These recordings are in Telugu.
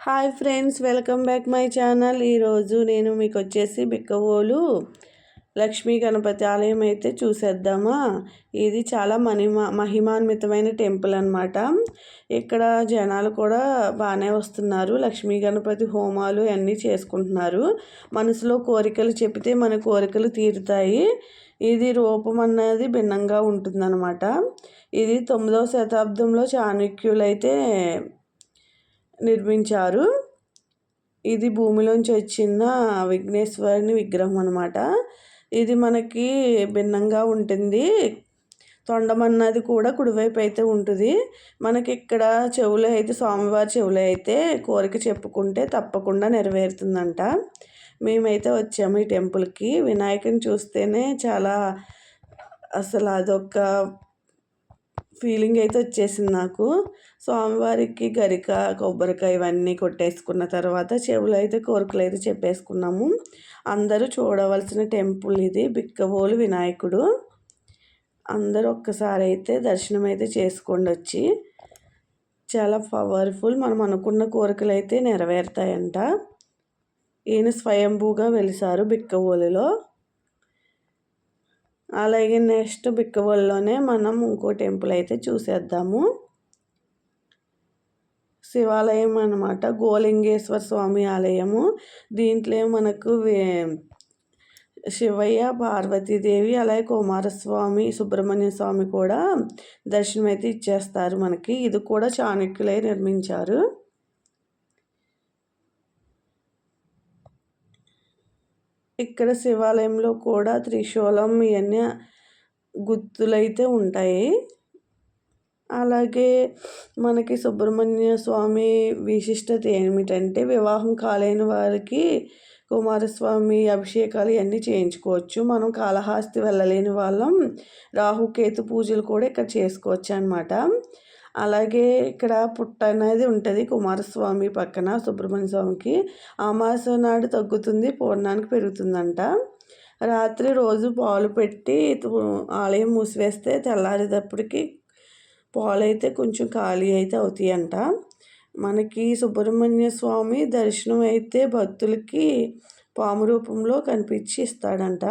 Hi friends, welcome back my channel. ఈరోజు నేను మీకు వచ్చేసి బిక్కవోలు లక్ష్మీ గణపతి ఆలయం అయితే చూసేద్దామా. ఇది చాలా మహిమాన్వితమైన టెంపుల్ అనమాట. ఇక్కడ జనాలు కూడా బాగానే వస్తున్నారు. లక్ష్మీ గణపతి హోమాలు అన్నీ చేసుకుంటున్నారు. మనసులో కోరికలు చెప్తే మన కోరికలు తీరుతాయి. ఇది రూపం అన్నది భిన్నంగా ఉంటుందన్నమాట. ఇది 9వ శతాబ్దంలో చాణక్యులైతే నిర్మించారు. ఇది భూమిలోంచి వచ్చిన విఘ్నేశ్వరుని విగ్రహం అనమాట. ఇది మనకి భిన్నంగా ఉంటుంది. తొండమన్నది కూడా కుడివైపు అయితే ఉంటుంది. మనకి ఇక్కడ చెవులు అయితే స్వామివారి చెవులు అయితే కోరిక చెప్పుకుంటే తప్పకుండా నెరవేరుతుందంట. మేమైతే వచ్చాము ఈ టెంపుల్కి. వినాయకుని చూస్తేనే చాలా అసలు అదొక ఫీలింగ్ అయితే వచ్చేసింది నాకు. స్వామివారికి గరిక, కొబ్బరికాయ ఇవన్నీ కొట్టేసుకున్న తర్వాత చెవులు అయితే కోరికలు అయితే చెప్పేసుకున్నాము. అందరూ చూడవలసిన టెంపుల్ ఇది, బిక్కవోలు వినాయకుడు. అందరూ ఒక్కసారి అయితే దర్శనం అయితే చేసుకోండి వచ్చి. చాలా పవర్ఫుల్. మనం అనుకున్న కోరికలు అయితే నెరవేరుతాయంట. ఈయన స్వయంభూగా వెలిసారు బిక్కవోలులో. అలాగే నెక్స్ట్ బిక్కవోలులోనే మనం ఇంకో టెంపుల్ అయితే చూసేద్దాము. శివాలయం అన్నమాట, గోలింగేశ్వర స్వామి ఆలయము. దీంట్లో మనకు శివయ్య, పార్వతీదేవి, అలాగే కుమారస్వామి, సుబ్రహ్మణ్య స్వామి కూడా దర్శనం అయితే ఇచ్చేస్తారు మనకి. ఇది కూడా చాణక్యులై నిర్మించారు. ఇక్కడ శివాలయంలో కూడా త్రిశూలం ఇవన్నీ గుర్తులైతే ఉంటాయి. అలాగే మనకి సుబ్రహ్మణ్య స్వామి విశిష్టత ఏమిటంటే, వివాహం కాలేని వారికి కుమారస్వామి అభిషేకాలు ఇవన్నీ చేయించుకోవచ్చు. మనం కాళహస్తి వెళ్ళలేని వాళ్ళం రాహుకేతు పూజలు కూడా ఇక్కడ చేసుకోవచ్చు అన్నమాట. అలాగే ఇక్కడ పుట్ట అనేది ఉంటుంది కుమారస్వామి పక్కన సుబ్రహ్మణ్య స్వామికి. అమావాస్య నాడు తగ్గుతుంది, పూర్ణానికి పెరుగుతుందంట. రాత్రి రోజు పాలు పెట్టి ఆలయం మూసివేస్తే తెల్లారేటప్పటికి పాలు అయితే కొంచెం ఖాళీ అయితే అవుతాయంట. మనకి సుబ్రహ్మణ్య స్వామి దర్శనం అయితే భక్తులకి పాము రూపంలో కనిపించి ఇస్తాడంట.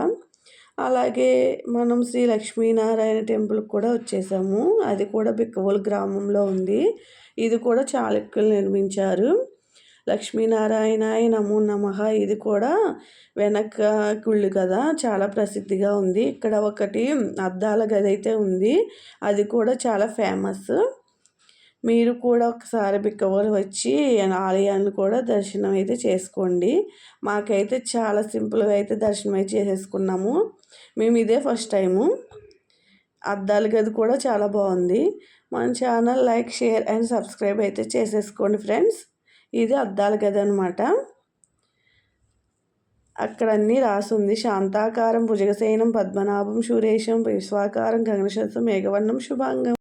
అలాగే మనం శ్రీ లక్ష్మీనారాయణ టెంపుల్కి కూడా వచ్చేసాము. అది కూడా బిక్కవోలు గ్రామంలో ఉంది. ఇది కూడా చాళుక్యులు నిర్మించారు. లక్ష్మీనారాయణాయ నమో నమః. ఇది కూడా వెనక గుళ్ళు కదా, చాలా ప్రసిద్ధిగా ఉంది. ఇక్కడ ఒకటి అద్దాల గది అయితే ఉంది. అది కూడా చాలా ఫేమస్. మీరు కూడా ఒకసారి బిక్కవోలు వచ్చి ఆలయాన్ని కూడా దర్శనం అయితే చేసుకోండి. మాకైతే చాలా సింపుల్గా అయితే దర్శనం అయితే చేసేసుకున్నాము. మేము ఇదే ఫస్ట్ టైము. అద్దాల గది కూడా చాలా బాగుంది. మన channel like, share and subscribe అయితే చేసేసుకోండి ఫ్రెండ్స్. ఇది అద్దాల గది అనమాట. అక్కడ అన్నీ రాసుంది. శాంతాకారం భుజగశయనం పద్మనాభం సురేశం విశ్వాకారం గగనసదృశం మేఘవర్ణం శుభాంగం.